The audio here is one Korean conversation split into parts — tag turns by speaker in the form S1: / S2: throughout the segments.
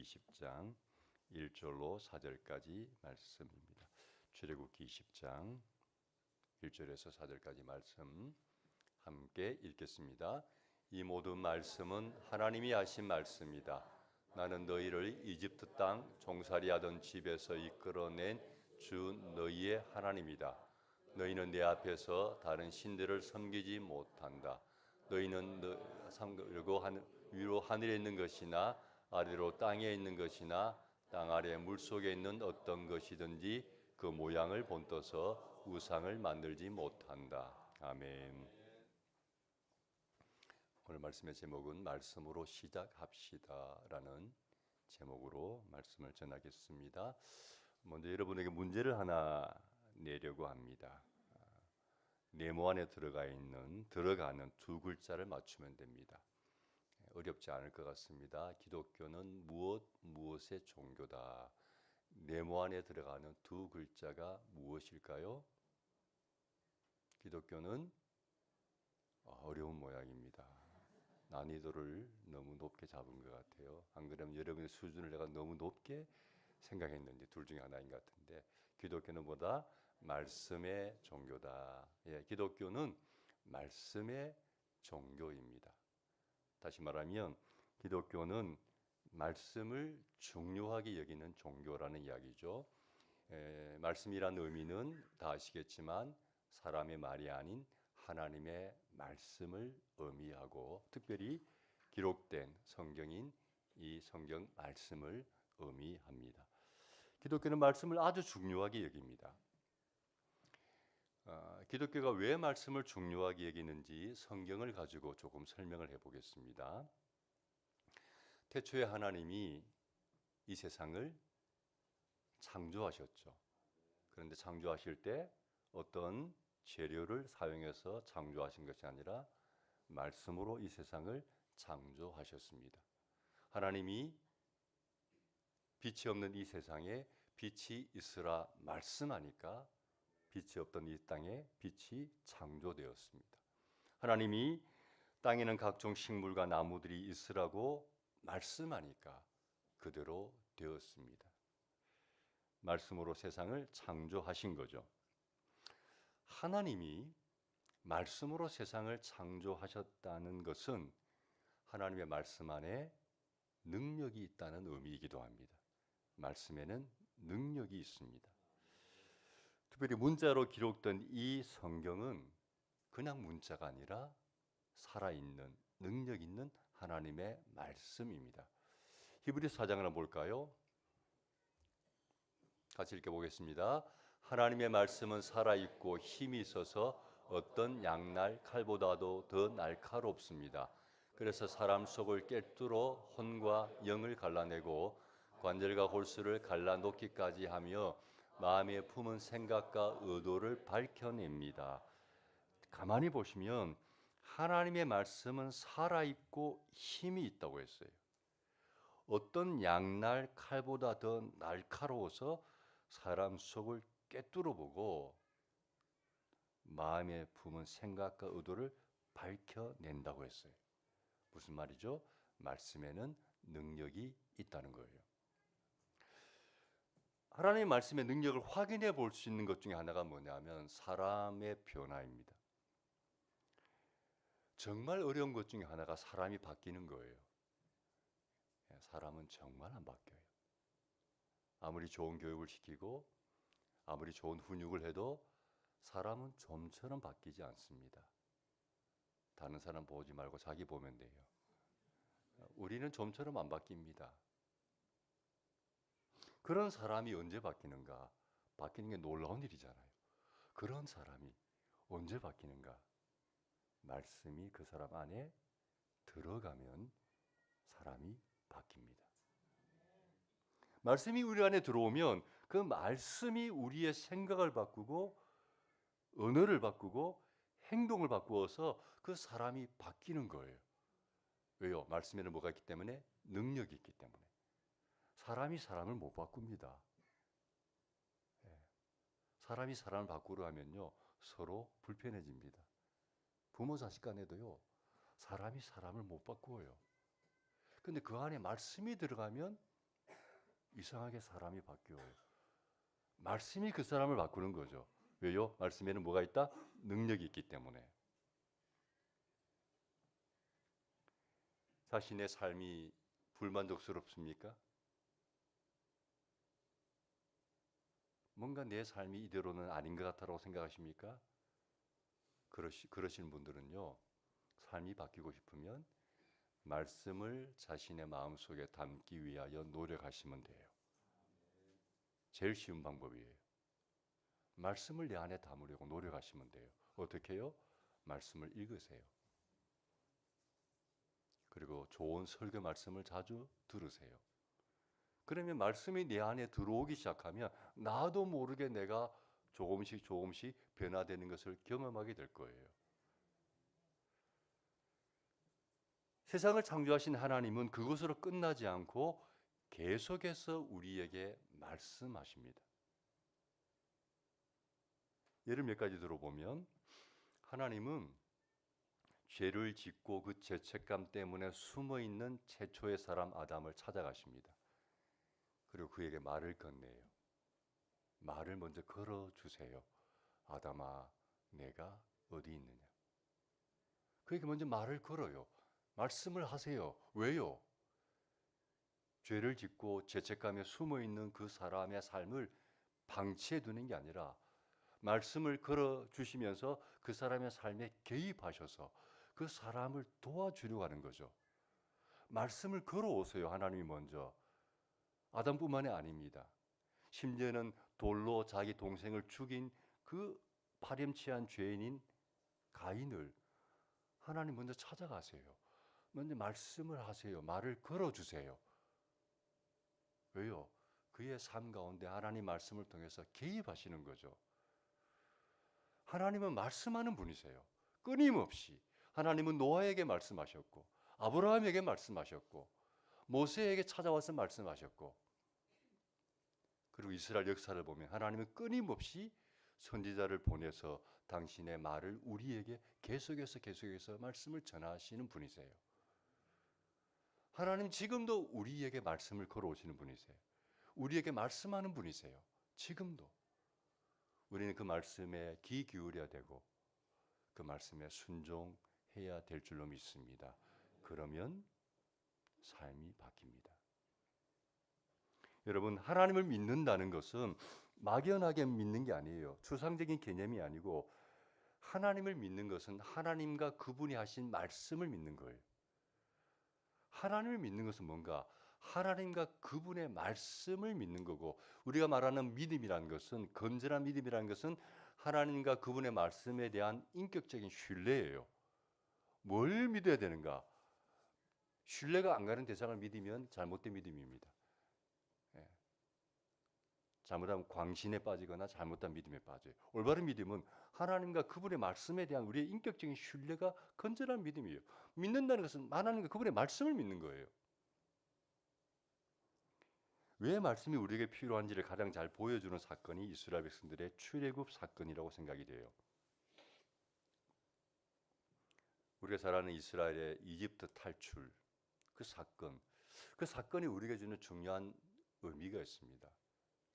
S1: 20장 1절로 4절까지 말씀입니다. 출애굽기 20장 1절에서 4절까지 말씀 함께 읽겠습니다. 이 모든 말씀은 하나님이 하신 말씀이다. 나는 너희를 이집트 땅 종살이하던 집에서 이끌어낸 주 너희의 하나님이다. 너희는 내 앞에서 다른 신들을 섬기지 못한다. 너희는 위로 하늘에 있는 것이나 아래로 땅에 있는 것이나 땅 아래 물속에 있는 어떤 것이든지 그 모양을 본떠서 우상을 만들지 못한다. 아멘. 오늘 말씀의 제목은 말씀으로 시작합시다 라는 제목으로 말씀을 전하겠습니다. 먼저 여러분에게 문제를 하나 내려고 합니다. 네모 안에 들어가는 두 글자를 맞추면 됩니다. 어렵지 않을 것 같습니다. 기독교는 무엇의 종교다. 네모 안에 들어가는 두 글자가 무엇일까요? 기독교는 어려운 모양입니다. 난이도를 너무 높게 잡은 것 같아요. 안 그러면 여러분의 수준을 내가 너무 높게 생각했는데 둘 중에 하나인 것 같은데, 기독교는 뭐다? 말씀의 종교다. 예, 기독교는 말씀의 종교입니다. 다시 말하면 기독교는 말씀을 중요하게 여기는 종교라는 이야기죠. 말씀이란 의미는 다 아시겠지만 사람의 말이 아닌 하나님의 말씀을 의미하고, 특별히 기록된 성경인 이 성경 말씀을 의미합니다. 기독교는 말씀을 아주 중요하게 여깁니다. 기독교가 왜 말씀을 중요하게 여기는지 성경을 가지고 조금 설명을 해보겠습니다. 태초에 하나님이 이 세상을 창조하셨죠. 그런데 창조하실 때 어떤 재료를 사용해서 창조하신 것이 아니라 말씀으로 이 세상을 창조하셨습니다. 하나님이 빛이 없는 이 세상에 빛이 있으라 말씀하니까 빛이 없던 이 땅에 빛이 창조되었습니다. 하나님이 땅에는 각종 식물과 나무들이 있으라고 말씀하니까 그대로 되었습니다. 말씀으로 세상을 창조하신 거죠. 하나님이 말씀으로 세상을 창조하셨다는 것은 하나님의 말씀 안에 능력이 있다는 의미이기도 합니다. 말씀에는 능력이 있습니다. 특별히 문자로 기록된 이 성경은 그냥 문자가 아니라 살아있는, 능력 있는 하나님의 말씀입니다. 히브리서 4장을 한번 볼까요? 같이 읽어보겠습니다. 하나님의 말씀은 살아있고 힘이 있어서 어떤 양날 칼보다도 더 날카롭습니다. 그래서 사람 속을 꿰뚫어 혼과 영을 갈라내고 관절과 골수를 갈라놓기까지 하며 마음에 품은 생각과 의도를 밝혀냅니다. 가만히 보시면 하나님의 말씀은 살아있고 힘이 있다고 했어요. 어떤 양날 칼보다 더 날카로워서 사람 속을 꿰뚫어 보고 마음에 품은 생각과 의도를 밝혀낸다고 했어요. 무슨 말이죠? 말씀에는 능력이 있다는 거예요. 하나님의 말씀의 능력을 확인해 볼 수 있는 것 중에 하나가 뭐냐면 사람의 변화입니다. 정말 어려운 것 중에 하나가 사람이 바뀌는 거예요. 사람은 정말 안 바뀌어요. 아무리 좋은 교육을 시키고 아무리 좋은 훈육을 해도 사람은 좀처럼 바뀌지 않습니다. 다른 사람 보지 말고 자기 보면 돼요. 우리는 좀처럼 안 바뀝니다. 그런 사람이 언제 바뀌는가? 바뀌는 게 놀라운 일이잖아요. 그런 사람이 언제 바뀌는가? 말씀이 그 사람 안에 들어가면 사람이 바뀝니다. 말씀이 우리 안에 들어오면 그 말씀이 우리의 생각을 바꾸고 언어를 바꾸고 행동을 바꾸어서 그 사람이 바뀌는 거예요. 왜요? 말씀에는 뭐가 있기 때문에? 능력이 있기 때문에. 사람이 사람을 못 바꿉니다. 사람이 사람을 바꾸려 하면요 서로 불편해집니다. 부모 자식 간에도요 사람이 사람을 못 바꾸어요. 근데 그 안에 말씀이 들어가면 이상하게 사람이 바뀌어요. 말씀이 그 사람을 바꾸는 거죠. 왜요? 말씀에는 뭐가 있다? 능력이 있기 때문에. 자신의 삶이 불만족스럽습니까? 뭔가 내 삶이 이대로는 아닌 것 같다고 생각하십니까? 그러신 분들은요, 삶이 바뀌고 싶으면 말씀을 자신의 마음속에 담기 위하여 노력하시면 돼요. 제일 쉬운 방법이에요. 말씀을 내 안에 담으려고 노력하시면 돼요. 어떻게 해요? 말씀을 읽으세요. 그리고 좋은 설교 말씀을 자주 들으세요. 그러면 말씀이 내 안에 들어오기 시작하면 나도 모르게 내가 조금씩 변화되는 것을 경험하게 될 거예요. 세상을 창조하신 하나님은 그것으로 끝나지 않고 계속해서 우리에게 말씀하십니다. 예를 몇 가지 들어보면 하나님은 죄를 짓고 그 죄책감 때문에 숨어있는 최초의 사람 아담을 찾아가십니다. 그리고 그에게 말을 건네요. 말을 먼저 걸어주세요. 아담아, 내가 어디 있느냐. 그에게 먼저 말을 걸어요. 말씀을 하세요. 왜요? 죄를 짓고 죄책감에 숨어있는 그 사람의 삶을 방치해 두는 게 아니라 말씀을 걸어주시면서 그 사람의 삶에 개입하셔서 그 사람을 도와주려고 하는 거죠. 말씀을 걸어오세요. 하나님이 먼저. 아담뿐만이 아닙니다. 심지어는 돌로 자기 동생을 죽인 그 파렴치한 죄인인 가인을 하나님 먼저 찾아가세요. 먼저 말씀을 하세요. 말을 걸어주세요. 왜요? 그의 삶 가운데 하나님 말씀을 통해서 개입하시는 거죠. 하나님은 말씀하는 분이세요. 끊임없이. 하나님은 노아에게 말씀하셨고 아브라함에게 말씀하셨고 모세에게 찾아와서 말씀하셨고 그리고 이스라엘 역사를 보면 하나님은 끊임없이 선지자를 보내서 당신의 말을 우리에게 계속해서 말씀을 전하시는 분이세요. 하나님 지금도 우리에게 말씀을 걸어오시는 분이세요. 우리에게 말씀하는 분이세요. 지금도. 우리는 그 말씀에 귀 기울여야 되고 그 말씀에 순종해야 될 줄로 믿습니다. 그러면 삶이 바뀝니다. 여러분, 하나님을 믿는다는 것은 막연하게 믿는 게 아니에요. 추상적인 개념이 아니고 하나님을 믿는 것은 하나님과 그분이 하신 말씀을 믿는 거예요. 하나님을 믿는 것은 뭔가 하나님과 그분의 말씀을 믿는 거고 우리가 말하는 믿음이라는 것은 건전한 믿음이라는 것은 하나님과 그분의 말씀에 대한 인격적인 신뢰예요. 뭘 믿어야 되는가? 신뢰가 안 가는 대상을 믿으면 잘못된 믿음입니다. 잘못하면 광신에 빠지거나 잘못한 믿음에 빠져요. 올바른 믿음은 하나님과 그분의 말씀에 대한 우리의 인격적인 신뢰가 건전한 믿음이에요. 믿는다는 것은 하나님과 그분의 말씀을 믿는 거예요. 왜 말씀이 우리에게 필요한지를 가장 잘 보여주는 사건이 이스라엘 백성들의 출애굽 사건이라고 생각이 돼요. 우리가 잘 아는 이스라엘의 이집트 탈출 그 사건이 우리에게 주는 중요한 의미가 있습니다.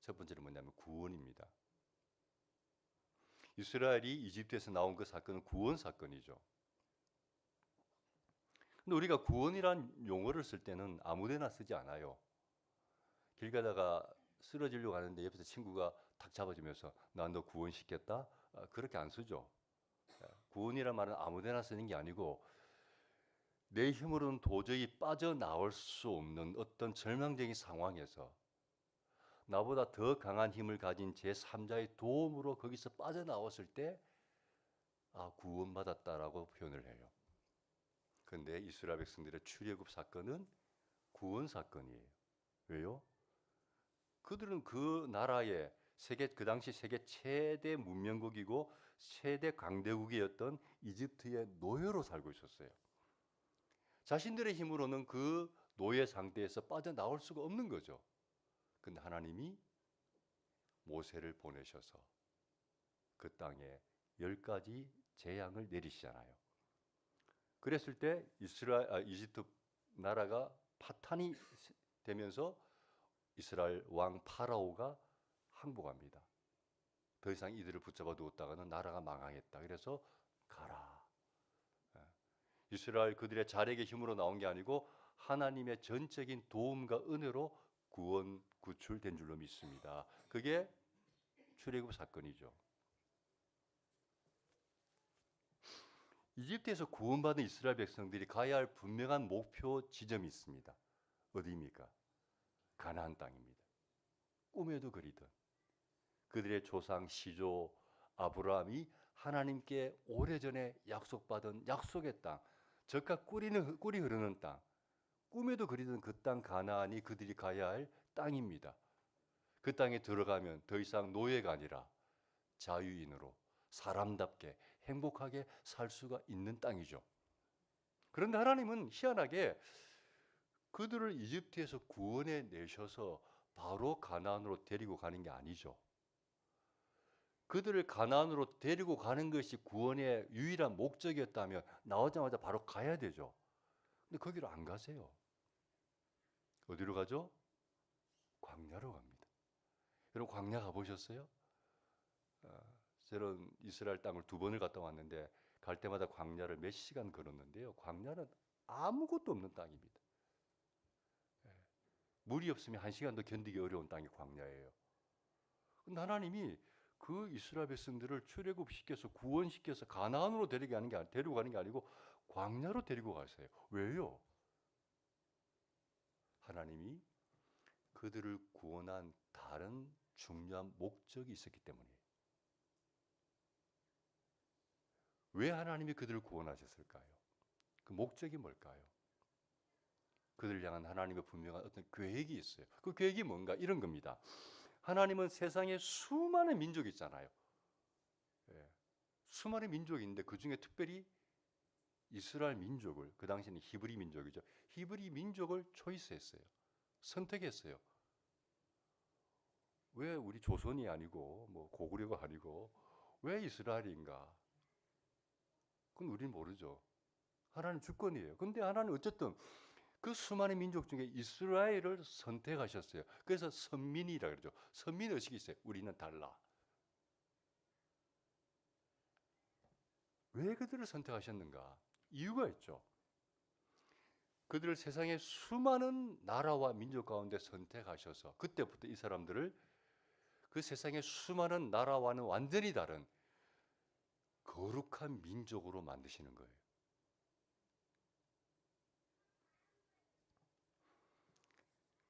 S1: 첫 번째는 뭐냐면 구원입니다. 이스라엘이 이집트에서 나온 그 사건은 구원 사건이죠. 근데 우리가 구원이란 용어를 쓸 때는 아무데나 쓰지 않아요. 길 가다가 쓰러지려고 하는데 옆에서 친구가 탁 잡아주면서 나 너 구원시켰다? 그렇게 안 쓰죠. 구원이란 말은 아무데나 쓰는 게 아니고 내 힘으로는 도저히 빠져나올 수 없는 어떤 절망적인 상황에서 나보다 더 강한 힘을 가진 제3자의 도움으로 거기서 빠져나왔을 때 구원받았다라고 표현을 해요. 그런데 이스라엘 백성들의 출애굽 사건은 구원 사건이에요. 왜요? 그들은 그 나라의 그 당시 세계 최대 문명국이고 최대 강대국이었던 이집트의 노예로 살고 있었어요. 자신들의 힘으로는 그 노예 상태에서 빠져나올 수가 없는 거죠. 근데 하나님이 모세를 보내셔서 그 땅에 10가지 재앙을 내리시잖아요. 그랬을 때 이집트 나라가 파탄이 되면서 이스라엘 왕 파라오가 항복합니다. 더 이상 이들을 붙잡아 두었다가는 나라가 망하겠다. 그래서 가라. 이스라엘 그들의 자력의 힘으로 나온 게 아니고 하나님의 전적인 도움과 은혜로 구원 구출된 줄로 믿습니다. 그게 출애굽 사건이죠. 이집트에서 구원받은 이스라엘 백성들이 가야 할 분명한 목표 지점이 있습니다. 어디입니까? 가나안 땅입니다. 꿈에도 그리던 그들의 조상 시조 아브라함이 하나님께 오래전에 약속받은 약속의 땅, 적과 꿀이 흐르는 땅, 꿈에도 그리던 그 땅 가나안이 그들이 가야 할 땅입니다. 그 땅에 들어가면 더 이상 노예가 아니라 자유인으로 사람답게 행복하게 살 수가 있는 땅이죠. 그런데 하나님은 희한하게 그들을 이집트에서 구원해 내셔서 바로 가나안으로 데리고 가는 게 아니죠. 그들을 가나안으로 데리고 가는 것이 구원의 유일한 목적이었다면 나오자마자 바로 가야 되죠. 근데 거기로 안 가세요. 어디로 가죠? 광야로 갑니다. 여러분 광야 가보셨어요? 저는 이스라엘 땅을 2번을 갔다 왔는데 갈 때마다 광야를 몇 시간 걸었는데요. 광야는 아무것도 없는 땅입니다. 물이 없으면 1시간도 견디기 어려운 땅이 광야예요. 근데 하나님이 그 이스라엘 백성들을 출애굽시켜서 구원시켜서 가나안으로 데리고 가는 게 아니고 광야로 데리고 가세요. 왜요? 하나님이 그들을 구원한 다른 중요한 목적이 있었기 때문이에요. 왜 하나님이 그들을 구원하셨을까요? 그 목적이 뭘까요? 그들을 향한 하나님의 분명한 어떤 계획이 있어요. 그 계획이 뭔가? 이런 겁니다. 하나님은 세상에 수많은 민족이 있잖아요. 수많은 민족이 있는데 그 중에 특별히 이스라엘 민족을, 그 당시에는 히브리 민족이죠. 히브리 민족을 초이스했어요. 선택했어요. 왜 우리 조선이 아니고 뭐 고구려가 아니고 왜 이스라엘인가? 그건 우리는 모르죠. 하나님 주권이에요. 근데 하나님 어쨌든 그 수많은 민족 중에 이스라엘을 선택하셨어요. 그래서 선민이라 그러죠. 선민 의식이 있어요. 우리는 달라. 왜 그들을 선택하셨는가? 이유가 있죠. 그들을 세상의 수많은 나라와 민족 가운데 선택하셔서 그때부터 이 사람들을 그 세상의 수많은 나라와는 완전히 다른 거룩한 민족으로 만드시는 거예요.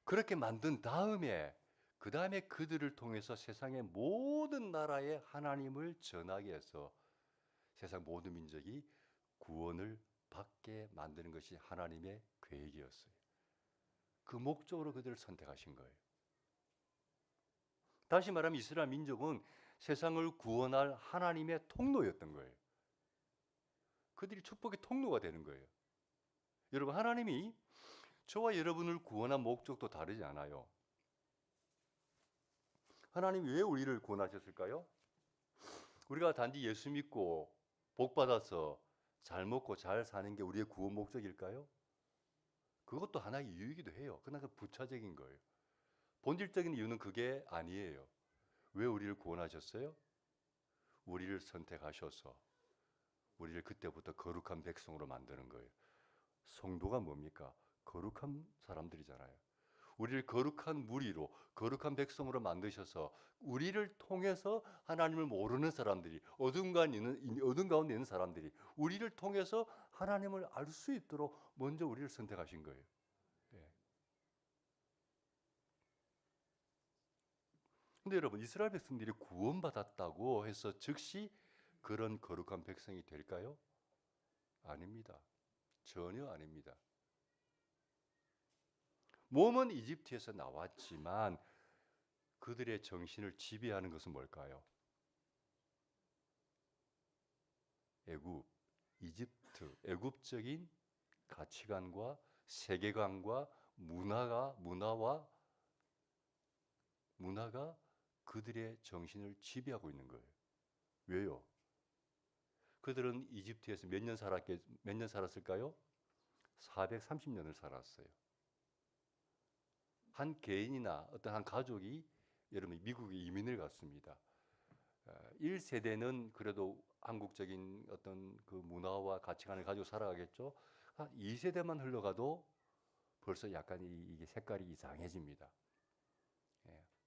S1: 그렇게 만든 다음에 그 다음에 그들을 통해서 세상의 모든 나라에 하나님을 전하게 해서 세상 모든 민족이 구원을 받게 만드는 것이 하나님의 계획이었어요. 그 목적으로 그들을 선택하신 거예요. 다시 말하면 이스라엘 민족은 세상을 구원할 하나님의 통로였던 거예요. 그들이 축복의 통로가 되는 거예요. 여러분, 하나님이 저와 여러분을 구원한 목적도 다르지 않아요. 하나님이 왜 우리를 구원하셨을까요? 우리가 단지 예수 믿고 복 받아서 잘 먹고 잘 사는 게 우리의 구원 목적일까요? 그것도 하나의 이유이기도 해요. 그러나 그 부차적인 거예요. 본질적인 이유는 그게 아니에요. 왜 우리를 구원하셨어요? 우리를 선택하셔서 우리를 그때부터 거룩한 백성으로 만드는 거예요. 성도가 뭡니까? 거룩한 사람들이잖아요. 우리를 거룩한 무리로, 거룩한 백성으로 만드셔서 우리를 통해서 하나님을 모르는 사람들이, 어둠 가운데 있는 사람들이 우리를 통해서 하나님을 알 수 있도록 먼저 우리를 선택하신 거예요. 근데 여러분, 이스라엘 백성들이 구원받았다고 해서 즉시 그런 거룩한 백성이 될까요? 아닙니다. 전혀 아닙니다. 몸은 이집트에서 나왔지만 그들의 정신을 지배하는 것은 뭘까요? 애굽, 이집트, 애굽적인 가치관과 세계관과 문화가 그들의 정신을 지배하고 있는 거예요. 왜요? 그들은 이집트에서 몇 년 살았을까요? 430년을 살았어요. 한 개인이나 어떤 한 가족이 여러분 미국에 이민을 갔습니다. 1세대는 그래도 한국적인 어떤 그 문화와 가치관을 가지고 살아가겠죠. 한 2세대만 흘러가도 벌써 약간 이게 색깔이 이상해집니다.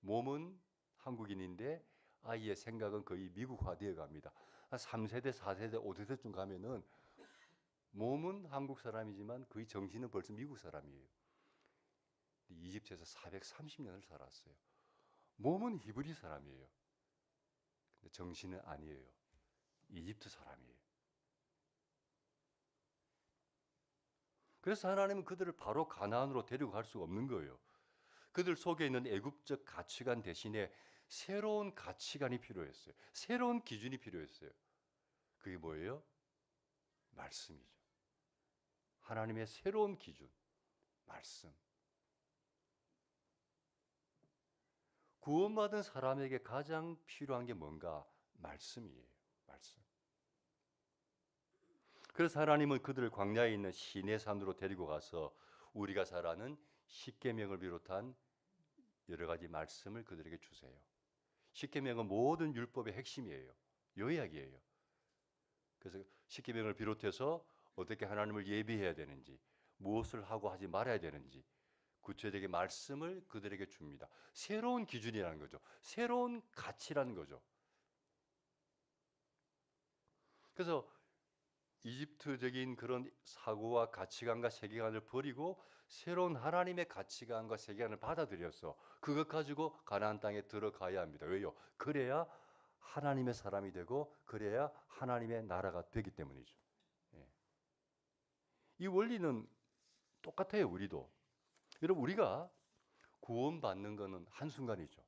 S1: 몸은 한국인인데 아이의 생각은 거의 미국화되어 갑니다. 한 3세대, 4세대, 5세대쯤 가면은 몸은 한국 사람이지만 거의 정신은 벌써 미국 사람이에요. 이집트에서 430년을 살았어요. 몸은 히브리 사람이에요. 근데 정신은 아니에요. 이집트 사람이에요. 그래서 하나님은 그들을 바로 가나안으로 데리고 갈 수가 없는 거예요. 그들 속에 있는 애굽적 가치관 대신에 새로운 가치관이 필요했어요. 새로운 기준이 필요했어요. 그게 뭐예요? 말씀이죠. 하나님의 새로운 기준, 말씀. 구원받은 사람에게 가장 필요한 게 뭔가? 말씀이에요. 말씀. 그래서 하나님은 그들을 광야에 있는 시내산으로 데리고 가서 우리가 잘 아는 십계명을 비롯한 여러 가지 말씀을 그들에게 주세요. 십계명은 모든 율법의 핵심이에요. 요약이에요. 그래서 십계명을 비롯해서 어떻게 하나님을 예비해야 되는지, 무엇을 하고 하지 말아야 되는지 구체적인 말씀을 그들에게 줍니다. 새로운 기준이라는 거죠. 새로운 가치라는 거죠. 그래서 이집트적인 그런 사고와 가치관과 세계관을 버리고 새로운 하나님의 가치관과 세계관을 받아들여서 그것 가지고 가나안 땅에 들어가야 합니다. 왜요? 그래야 하나님의 사람이 되고 그래야 하나님의 나라가 되기 때문이죠. 예. 이 원리는 똑같아요. 우리도. 여러분 우리가 구원받는 것은 한순간이죠.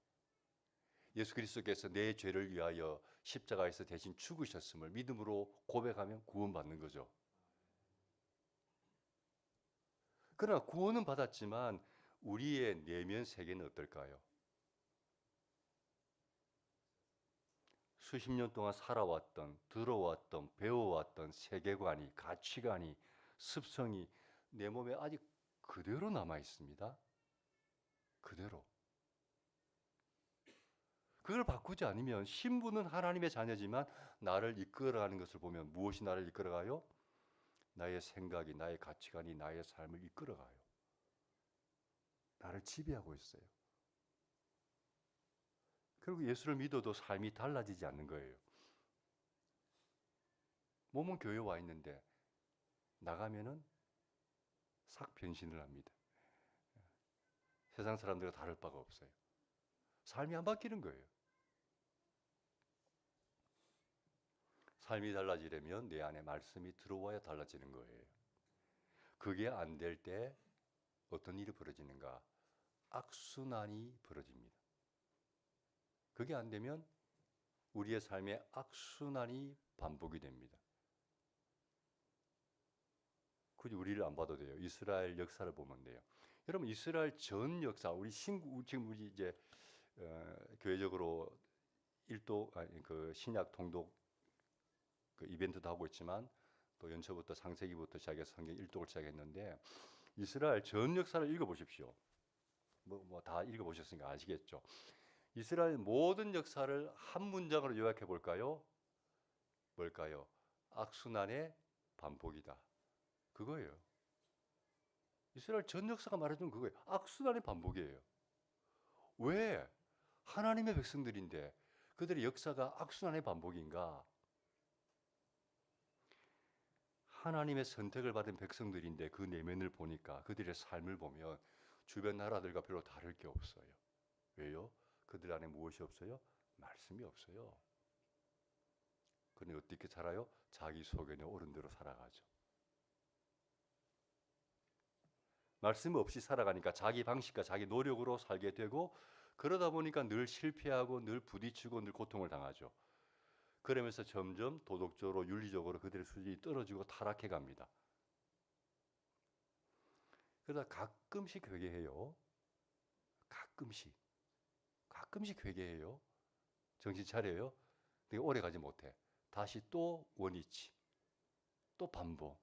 S1: 예수 그리스도께서 내 죄를 위하여 십자가에서 대신 죽으셨음을 믿음으로 고백하면 구원받는 거죠. 그러나 구원은 받았지만 우리의 내면 세계는 어떨까요? 수십 년 동안 살아왔던, 들어왔던, 배워왔던 세계관이, 가치관이, 습성이 내 몸에 아직 그대로 남아 있습니다. 그대로. 그걸 바꾸지 않으면 신부는 하나님의 자녀지만 나를 이끌어가는 것을 보면 무엇이 나를 이끌어가요? 나의 생각이, 나의 가치관이 나의 삶을 이끌어가요. 나를 지배하고 있어요. 그리고 예수를 믿어도 삶이 달라지지 않는 거예요. 몸은 교회 와 있는데 나가면은 싹 변신을 합니다. 세상 사람들과 다를 바가 없어요. 삶이 안 바뀌는 거예요. 삶이 달라지려면 내 안에 말씀이 들어와야 달라지는 거예요. 그게 안 될 때 어떤 일이 벌어지는가? 악순환이 벌어집니다. 그게 안 되면 우리의 삶의 악순환이 반복이 됩니다. 굳이 우리를 안 봐도 돼요. 이스라엘 역사를 보면 돼요. 여러분 이스라엘 전 역사, 우리 지금 우리 이제 교회적으로 그 신약 통독 그 이벤트도 하고 있지만 또 연초부터 창세기부터 시작해서 성경 일독을 시작했는데 이스라엘 전 역사를 읽어보십시오. 뭐 다 읽어보셨으니까 아시겠죠. 이스라엘 모든 역사를 한 문장으로 요약해 볼까요? 뭘까요? 악순환의 반복이다. 그거예요. 이스라엘 전 역사가 말해주는 그거예요. 악순환의 반복이에요. 왜? 하나님의 백성들인데 그들의 역사가 악순환의 반복인가? 하나님의 선택을 받은 백성들인데 그 내면을 보니까 그들의 삶을 보면 주변 나라들과 별로 다를 게 없어요. 왜요? 그들 안에 무엇이 없어요? 말씀이 없어요. 그런데 어떻게 살아요? 자기 소견에 옳은 대로 살아가죠. 말씀 없이 살아가니까 자기 방식과 자기 노력으로 살게 되고 그러다 보니까 늘 실패하고 늘 부딪히고 늘 고통을 당하죠. 그러면서 점점 도덕적으로 윤리적으로 그들의 수준이 떨어지고 타락해 갑니다. 그러다 가끔씩 회개해요. 가끔씩 회개해요. 정신 차려요. 근데 오래 가지 못해. 다시 또 원위치, 또 반복.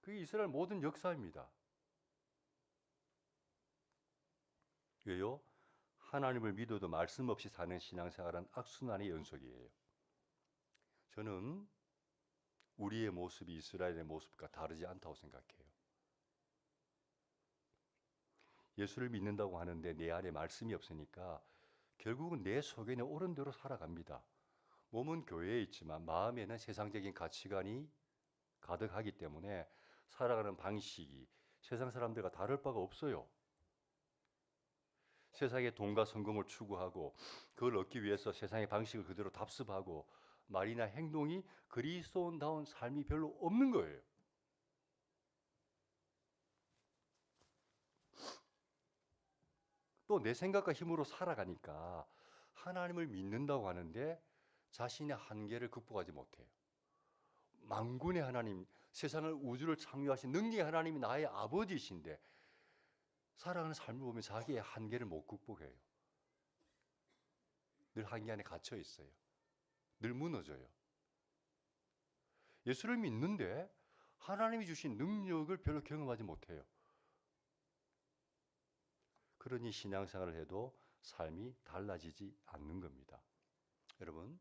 S1: 그게 이스라엘 모든 역사입니다. 왜요? 하나님을 믿어도 말씀 없이 사는 신앙생활은 악순환의 연속이에요. 저는 우리의 모습이 이스라엘의 모습과 다르지 않다고 생각해요. 예수를 믿는다고 하는데 내 안에 말씀이 없으니까 결국은 내 속에는 옳은 대로 살아갑니다. 몸은 교회에 있지만 마음에는 세상적인 가치관이 가득하기 때문에 살아가는 방식이 세상 사람들과 다를 바가 없어요. 세상의 돈과 성공을 추구하고 그걸 얻기 위해서 세상의 방식을 그대로 답습하고 말이나 행동이 그리스도인다운 삶이 별로 없는 거예요. 또 내 생각과 힘으로 살아가니까 하나님을 믿는다고 하는데 자신의 한계를 극복하지 못해요. 만군의 하나님, 세상을 우주를 창조하신 능력의 하나님이 나의 아버지이신데 살아가는 삶을 보면 자기의 한계를 못 극복해요. 늘 한계 안에 갇혀 있어요. 늘 무너져요. 예수를 믿는데 하나님이 주신 능력을 별로 경험하지 못해요. 그러니 신앙생활을 해도 삶이 달라지지 않는 겁니다. 여러분,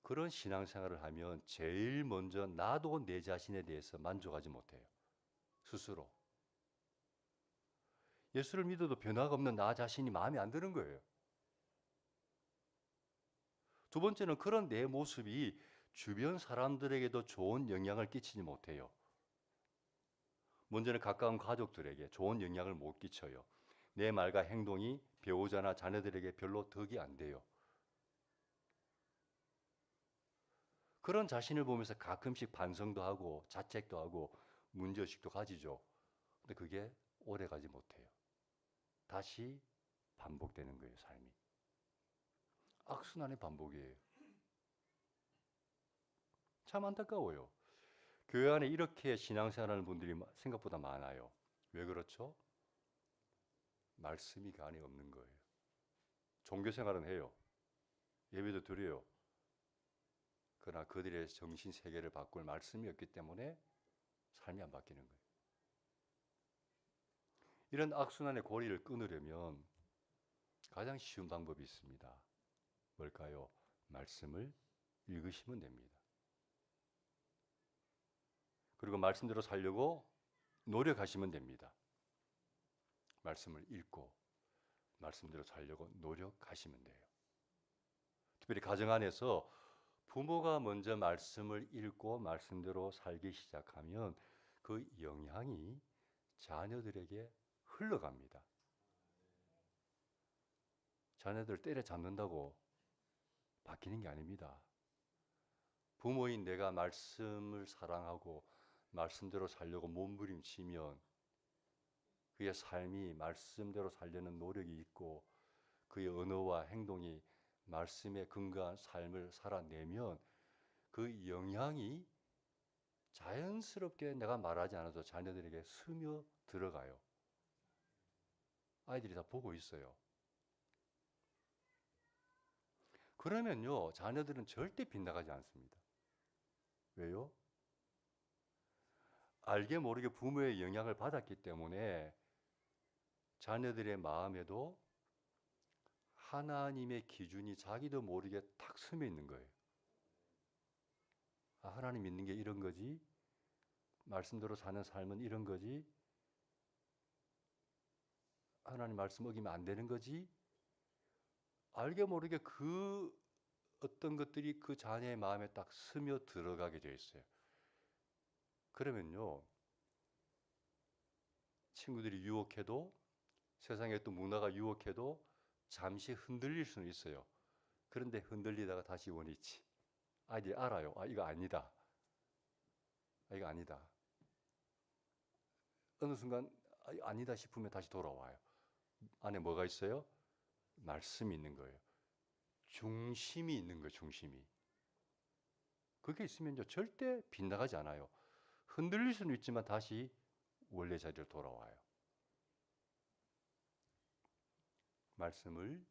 S1: 그런 신앙생활을 하면 제일 먼저 나도 내 자신에 대해서 만족하지 못해요. 스스로. 예수를 믿어도 변화가 없는 나 자신이 마음에 안 드는 거예요. 두 번째는 그런 내 모습이 주변 사람들에게도 좋은 영향을 끼치지 못해요. 먼저는 가까운 가족들에게 좋은 영향을 못 끼쳐요. 내 말과 행동이 배우자나 자녀들에게 별로 덕이 안 돼요. 그런 자신을 보면서 가끔씩 반성도 하고 자책도 하고 문제의식도 가지죠. 근데 그게 오래 가지 못해요. 다시 반복되는 거예요, 삶이. 악순환의 반복이에요. 참 안타까워요. 교회 안에 이렇게 신앙생활하는 분들이 생각보다 많아요. 왜 그렇죠? 말씀이 그 안에 없는 거예요. 종교생활은 해요. 예배도 드려요. 그러나 그들의 정신 세계를 바꿀 말씀이 없기 때문에 삶이 안 바뀌는 거예요. 이런 악순환의 고리를 끊으려면 가장 쉬운 방법이 있습니다. 뭘까요? 말씀을 읽으시면 됩니다. 그리고 말씀대로 살려고 노력하시면 됩니다. 말씀을 읽고 말씀대로 살려고 노력하시면 돼요. 특별히 가정 안에서 부모가 먼저 말씀을 읽고 말씀대로 살기 시작하면 그 영향이 자녀들에게 흘러갑니다. 자녀들 때려잡는다고 바뀌는 게 아닙니다. 부모인 내가 말씀을 사랑하고 말씀대로 살려고 몸부림치면 그의 삶이 말씀대로 살려는 노력이 있고 그의 언어와 행동이 말씀에 근거한 삶을 살아내면 그 영향이 자연스럽게 내가 말하지 않아도 자녀들에게 스며 들어가요. 아이들이 다 보고 있어요. 그러면요, 자녀들은 절대 빗나가지 않습니다. 왜요? 알게 모르게 부모의 영향을 받았기 때문에 자녀들의 마음에도 하나님의 기준이 자기도 모르게 탁 스며 있는 거예요. 아, 하나님 믿는 게 이런 거지. 말씀대로 사는 삶은 이런 거지. 하나님 말씀 어기면 안 되는 거지. 알게 모르게 그 어떤 것들이 그 자녀의 마음에 딱 스며 들어가게 되어 있어요. 그러면요, 친구들이 유혹해도 세상에 또 문화가 유혹해도 잠시 흔들릴 수는 있어요. 그런데 흔들리다가 다시 원위치. 아이들이 알아요. 아, 이거 아니다. 아, 이거 아니다. 어느 순간 아니다 싶으면 다시 돌아와요. 안에 뭐가 있어요? 말씀이 있는 거예요. 중심이 있는 거예요. 중심이. 그게 있으면 절대 빗나가지 않아요. 흔들릴 수는 있지만 다시 원래 자리로 돌아와요. 말씀을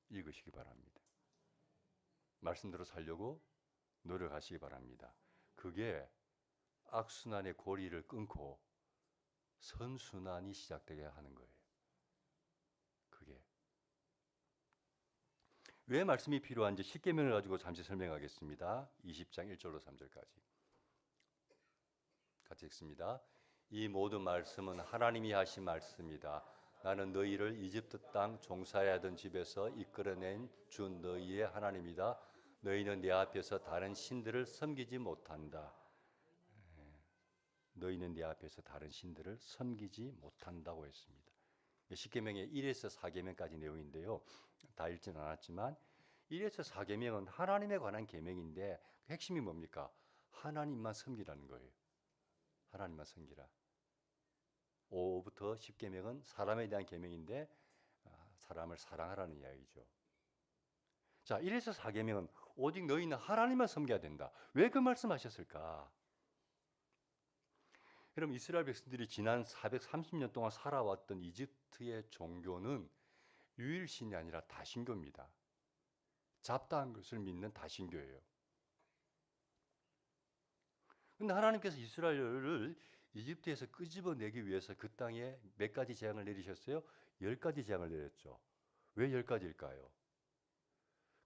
S1: 읽으시기 바랍니다. 말씀대로 살려고 노력하시기 바랍니다. 그게 악순환의 고리를 끊고 선순환이 시작되게 하는 거예요. 그게. 왜 말씀이 필요한지 십계명을 가지고 잠시 설명하겠습니다. 20장 1절로 3절까지. 같이 읽습니다. 이 모든 말씀은 하나님이 하신 말씀이다. 나는 너희를 이집트 땅 종살이 하던 집에서 이끌어낸 주 너희의 하나님이다. 너희는 내 앞에서 다른 신들을 섬기지 못한다. 너희는 내 앞에서 다른 신들을 섬기지 못한다고 했습니다. 십계명의 1에서 4계명까지 내용인데요. 다 읽지는 않았지만 1에서 4계명은 하나님에 관한 계명인데 그 핵심이 뭡니까? 하나님만 섬기라는 거예요. 하나님만 섬기라. 5부터 10계명은 사람에 대한 계명인데 사람을 사랑하라는 이야기죠. 자, 1에서 4계명은 오직 너희는 하나님만 섬겨야 된다. 왜 그 말씀하셨을까? 여러분, 이스라엘 백성들이 지난 430년 동안 살아왔던 이집트의 종교는 유일신이 아니라 다신교입니다. 잡다한 것을 믿는 다신교예요. 그런데 하나님께서 이스라엘을 이집트에서 끄집어내기 위해서 그 땅에 몇 가지 재앙을 내리셨어요? 10가지 재앙을 내렸죠. 왜 10가지일까요?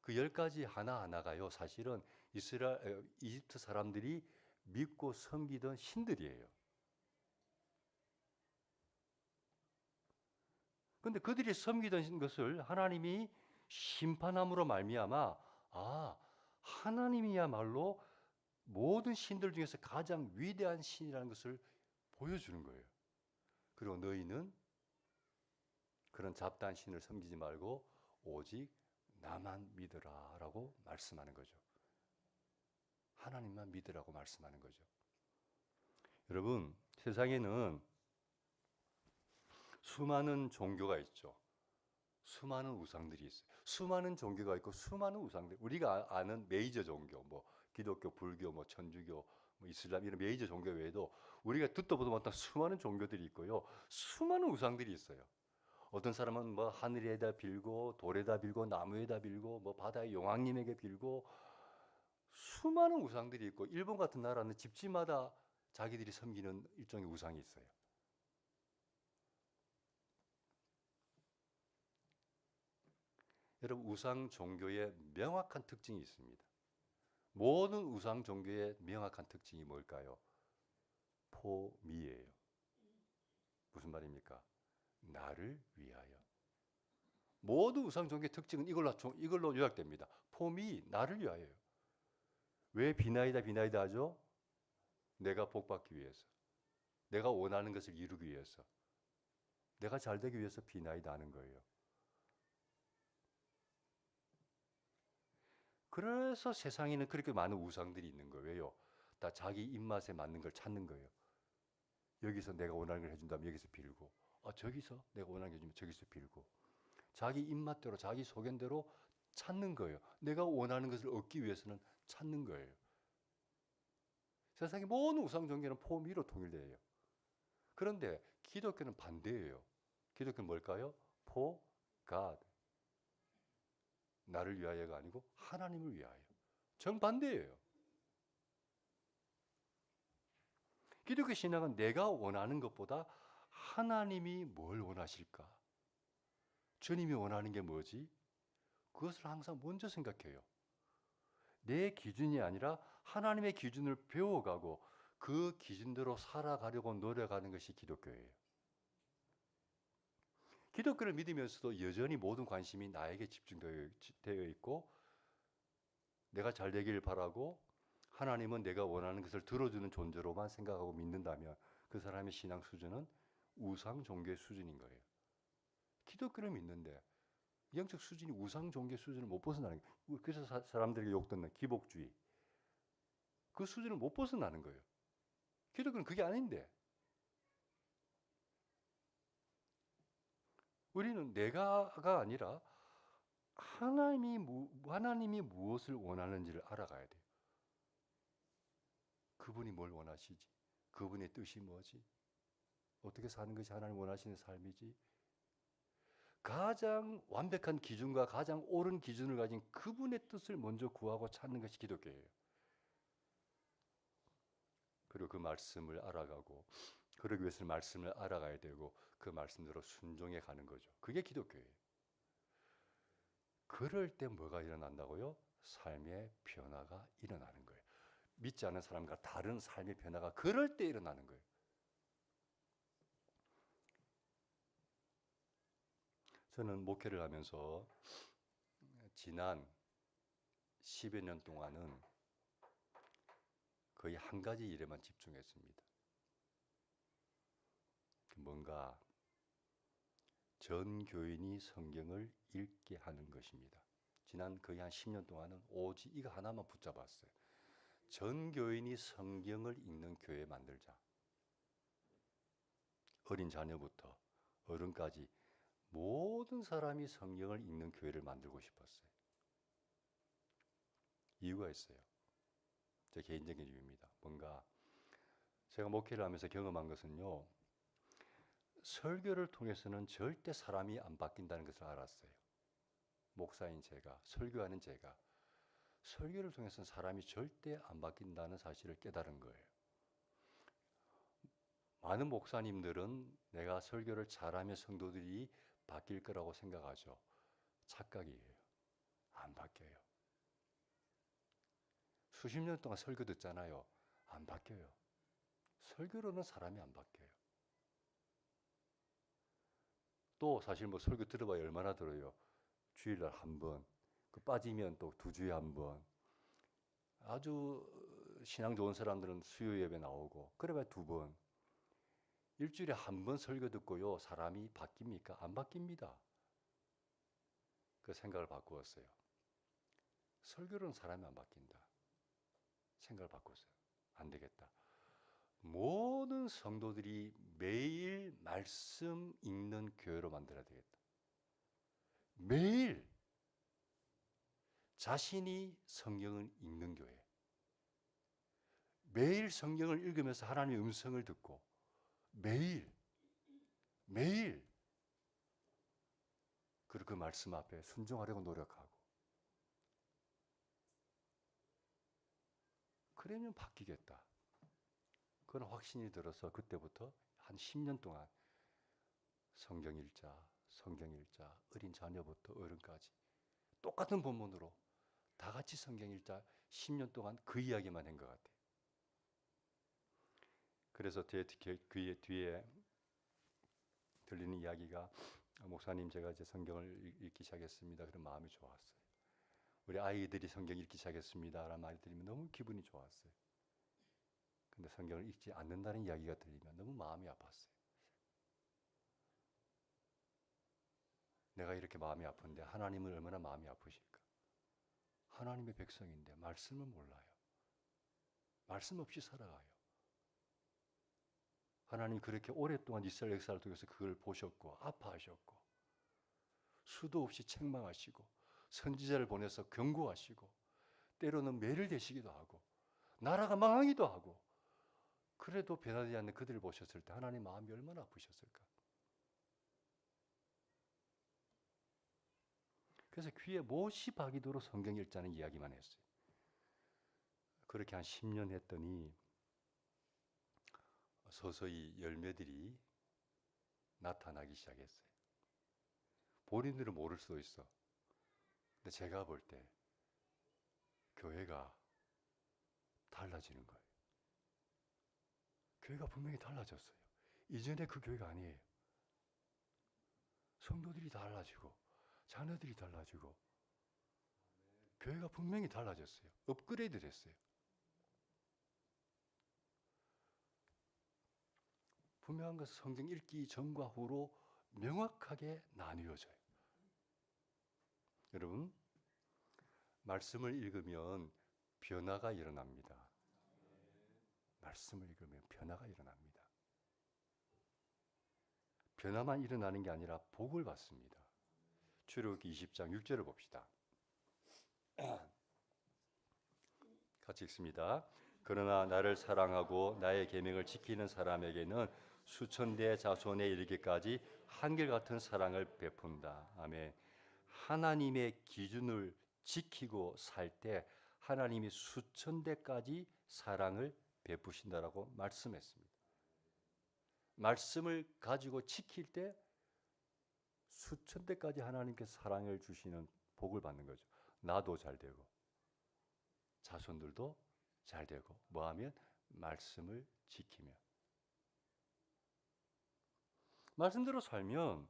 S1: 그 10가지 하나하나가요, 사실은 이집트 사람들이 믿고 섬기던 신들이에요. 그런데 그들이 섬기던 것을 하나님이 심판함으로 말미암아 하나님이야말로 모든 신들 중에서 가장 위대한 신이라는 것을 보여주는 거예요. 그리고 너희는 그런 잡다한 신을 섬기지 말고 오직 나만 믿으라라고 말씀하는 거죠. 하나님만 믿으라고 말씀하는 거죠. 여러분, 세상에는 수많은 종교가 있죠. 수많은 우상들이 있어요. 수많은 종교가 있고 수많은 우상들. 우리가 아는 메이저 종교, 뭐 기독교, 불교, 뭐 천주교, 뭐 이슬람 이런 메이저 종교 외에도 우리가 듣도 보도 못한 수많은 종교들이 있고요. 수많은 우상들이 있어요. 어떤 사람은 뭐 하늘에다 빌고 돌에다 빌고 나무에다 빌고 뭐 바다의 용왕님에게 빌고 수많은 우상들이 있고 일본 같은 나라는 집집마다 자기들이 섬기는 일종의 우상이 있어요. 여러분, 우상 종교의 명확한 특징이 있습니다. 모든 우상 종교의 명확한 특징이 뭘까요? 포미예요. 무슨 말입니까? 나를 위하여. 모든 우상 종교의 특징은 이걸로 요약됩니다. 포미, 나를 위하여요. 왜 비나이다 하죠? 내가 복받기 위해서. 내가 원하는 것을 이루기 위해서. 내가 잘 되기 위해서 비나이다 하는 거예요. 그래서 세상에는 그렇게 많은 우상들이 있는 거예요. 왜요? 다 자기 입맛에 맞는 걸 찾는 거예요. 여기서 내가 원하는 걸 해준다면 여기서 빌고, 저기서 내가 원하는 걸 해주면 저기서 빌고, 자기 입맛대로 자기 소견대로 찾는 거예요. 내가 원하는 것을 얻기 위해서는 찾는 거예요. 세상의 모든 우상 종교는 포미로 통일돼요. 그런데 기독교는 반대예요. 기독교는 뭘까요? For God. 나를 위하여가 아니고 하나님을 위하여. 정반대예요. 기독교 신앙은 내가 원하는 것보다 하나님이 뭘 원하실까? 주님이 원하는 게 뭐지? 그것을 항상 먼저 생각해요. 내 기준이 아니라 하나님의 기준을 배워가고 그 기준대로 살아가려고 노력하는 것이 기독교예요. 기독교를 믿으면서도 여전히 모든 관심이 나에게 집중되어 있고 내가 잘 되길 바라고 하나님은 내가 원하는 것을 들어주는 존재로만 생각하고 믿는다면 그 사람의 신앙 수준은 우상 종교의 수준인 거예요. 기독교를 믿는데 영적 수준이 우상 종교 수준을 못 벗어나는 거예요. 그래서 사람들에게 욕듣는 기복주의. 그 수준을 못 벗어나는 거예요. 기독교는 그게 아닌데. 우리는 내가가 아니라 하나님이 무엇을 원하는지를 알아가야 돼요. 그분이 뭘 원하시지? 그분의 뜻이 뭐지? 어떻게 사는 것이 하나님 원하시는 삶이지? 가장 완벽한 기준과 가장 옳은 기준을 가진 그분의 뜻을 먼저 구하고 찾는 것이 기독교예요. 그리고 그 말씀을 알아가고 그러기 위해서는 말씀을 알아가야 되고 그 말씀대로 순종해 가는 거죠. 그게 기독교예요. 그럴 때 뭐가 일어난다고요? 삶의 변화가 일어나는 거예요. 믿지 않는 사람과 다른 삶의 변화가 그럴 때 일어나는 거예요. 저는 목회를 하면서 지난 10여 년 동안은 거의 한 가지 일에만 집중했습니다. 뭔가 전 교인이 성경을 읽게 하는 것입니다. 지난 거의 한 10년 동안은 오직 이거 하나만 붙잡았어요. 전 교인이 성경을 읽는 교회 만들자. 어린 자녀부터 어른까지 모든 사람이 성경을 읽는 교회를 만들고 싶었어요. 이유가 있어요. 제 개인적인 이유입니다. 뭔가 제가 목회를 하면서 경험한 것은요, 설교를 통해서는 절대 사람이 안 바뀐다는 것을 알았어요. 목사인 제가, 설교하는 제가 설교를 통해서는 사람이 절대 안 바뀐다는 사실을 깨달은 거예요. 많은 목사님들은 내가 설교를 잘하면 성도들이 바뀔 거라고 생각하죠. 착각이에요. 안 바뀌어요. 수십 년 동안 설교 듣잖아요. 안 바뀌어요. 설교로는 사람이 안 바뀌어요. 또 사실 뭐 설교 들어봐야 얼마나 들어요. 주일날 한 번, 그 빠지면 또 2주에 한 번. 아주 신앙 좋은 사람들은 수요 예배 나오고 그래봐야 2번. 일주일에 한 번 설교 듣고요. 사람이 바뀝니까? 안 바뀝니다. 그 생각을 바꾸었어요. 설교로는 사람이 안 바뀐다. 생각을 바꿨어요. 안 되겠다. 모든 성도들이 매일 말씀 읽는 교회로 만들어야 되겠다. 매일 자신이 성경을 읽는 교회. 매일 성경을 읽으면서 하나님의 음성을 듣고 매일 그리고 그 말씀 앞에 순종하려고 노력하고 그러면 바뀌겠다. 그런 확신이 들어서 그때부터 한 10년 동안 성경 읽자, 어린 자녀부터 어른까지 똑같은 본문으로 다 같이 성경 읽자 10년 동안 그 이야기만 한 것 같아요. 그래서 제 뒤에 들리는 이야기가 목사님 제가 이제 성경을 읽기 시작했습니다. 그런 마음이 좋았어요. 우리 아이들이 성경 읽기 시작했습니다. 라는 말이 들리면 너무 기분이 좋았어요. 근데 성경을 읽지 않는다는 이야기가 들리면 너무 마음이 아팠어요. 내가 이렇게 마음이 아픈데 하나님은 얼마나 마음이 아프실까? 하나님의 백성인데 말씀을 몰라요. 말씀 없이 살아가요. 하나님 그렇게 오랫동안 이스라엘 역사를 통해서 그걸 보셨고 아파하셨고 수도 없이 책망하시고 선지자를 보내서 경고하시고 때로는 매를 대시기도 하고 나라가 망하기도 하고 그래도 변하지 않는 그들을 보셨을 때 하나님 마음이 얼마나 아프셨을까? 그래서 귀에 못이 박이도록 성경 읽자는 이야기만 했어요. 그렇게 한 10년 했더니 서서히 열매들이 나타나기 시작했어요. 본인들은 모를 수도 있어. 근데 제가 볼 때 교회가 달라지는 거예요. 교회가 분명히 달라졌어요. 이전에 그 교회가 아니에요. 성도들이 달라지고 자녀들이 달라지고 교회가 분명히 달라졌어요. 업그레이드 됐어요. 분명한 것은 성경 읽기 전과 후로 명확하게 나뉘어져요. 여러분, 말씀을 읽으면 변화가 일어납니다. 말씀을 읽으면 변화가 일어납니다. 변화만 일어나는 게 아니라 복을 받습니다. 출애굽기 20장 6절을 봅시다. 같이 읽습니다. 그러나 나를 사랑하고 나의 계명을 지키는 사람에게는 수천 대 자손에 이르기까지 한결같은 사랑을 베푼다. 아멘. 하나님의 기준을 지키고 살 때 하나님이 수천 대까지 사랑을 베푸신다라고 말씀했습니다. 말씀을 가지고 지킬 때 수천 대까지 하나님께서 사랑을 주시는 복을 받는 거죠. 나도 잘 되고 자손들도 잘 되고 뭐하면 말씀을 지키면. 말씀대로 살면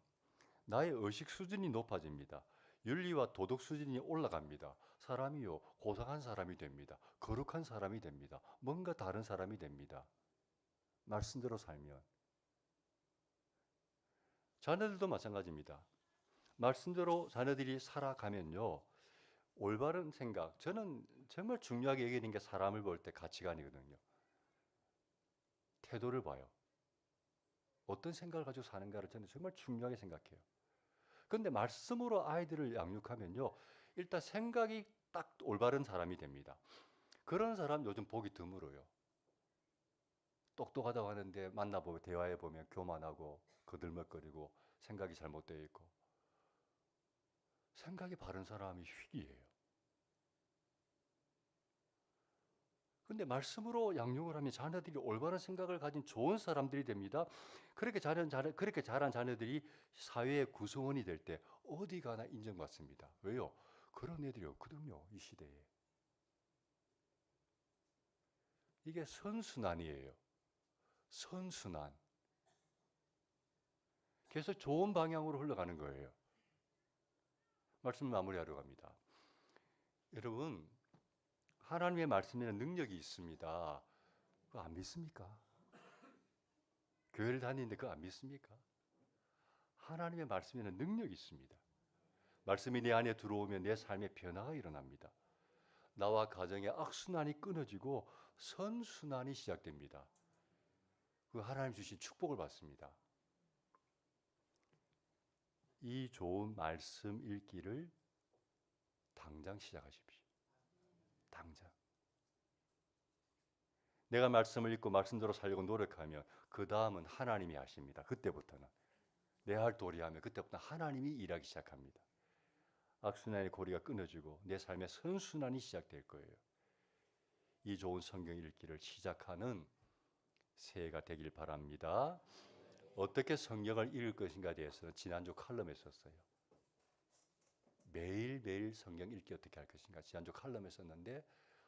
S1: 나의 의식 수준이 높아집니다. 윤리와 도덕 수준이 올라갑니다. 사람이요 고상한 사람이 됩니다. 거룩한 사람이 됩니다. 뭔가 다른 사람이 됩니다. 말씀대로 살면. 자녀들도 마찬가지입니다. 말씀대로 자녀들이 살아가면요 올바른 생각, 저는 정말 중요하게 여기는 게 사람을 볼 때 가치관이거든요. 태도를 봐요. 어떤 생각을 가지고 사는가를 저는 정말 중요하게 생각해요. 그런데 말씀으로 아이들을 양육하면요 일단 생각이 딱 올바른 사람이 됩니다. 그런 사람 요즘 보기 드물어요. 똑똑하다고 하는데 만나보고 대화해보면 교만하고 거들먹거리고 생각이 잘못되어 있고. 생각이 바른 사람이 희귀해요. 근데 말씀으로 양육을 하면 자녀들이 올바른 생각을 가진 좋은 사람들이 됩니다. 그렇게 자란 자녀들이 사회의 구성원이 될 때 어디 가나 인정받습니다. 왜요? 그런 애들이 없거든요, 이 시대에. 이게 선순환이에요. 선순환. 그래서 좋은 방향으로 흘러가는 거예요. 말씀 마무리하려고 합니다. 여러분, 하나님의 말씀에는 능력이 있습니다. 그거 안 믿습니까? 교회를 다니는데 그거 안 믿습니까? 하나님의 말씀에는 능력이 있습니다. 말씀이 내 안에 들어오면 내 삶에 변화가 일어납니다. 나와 가정의 악순환이 끊어지고 선순환이 시작됩니다. 그 하나님 주신 축복을 받습니다. 이 좋은 말씀 읽기를 당장 시작하십시오. 당장. 내가 말씀을 읽고 말씀대로 살려고 노력하면 그 다음은 하나님이 하십니다. 그때부터는. 내 할 도리하면 그때부터 하나님이 일하기 시작합니다. 악순환의 고리가 끊어지고 내 삶의 선순환이 시작될 거예요. 이 좋은 성경 읽기를 시작하는 새해가 되길 바랍니다. 어떻게 성경을 읽을 것인가에 대해서는 지난주 칼럼에 썼어요. 매일매일 성경 읽기 어떻게 할 것인가 지난주 칼럼에 썼는데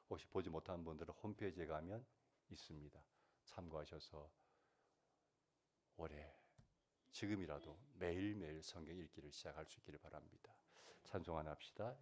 S1: 혹시 보지 못한 분들은 홈페이지에 가면 있습니다. 참고하셔서 올해 지금이라도 매일매일 성경 읽기를 시작할 수 있기를 바랍니다. 찬송 하나 합시다.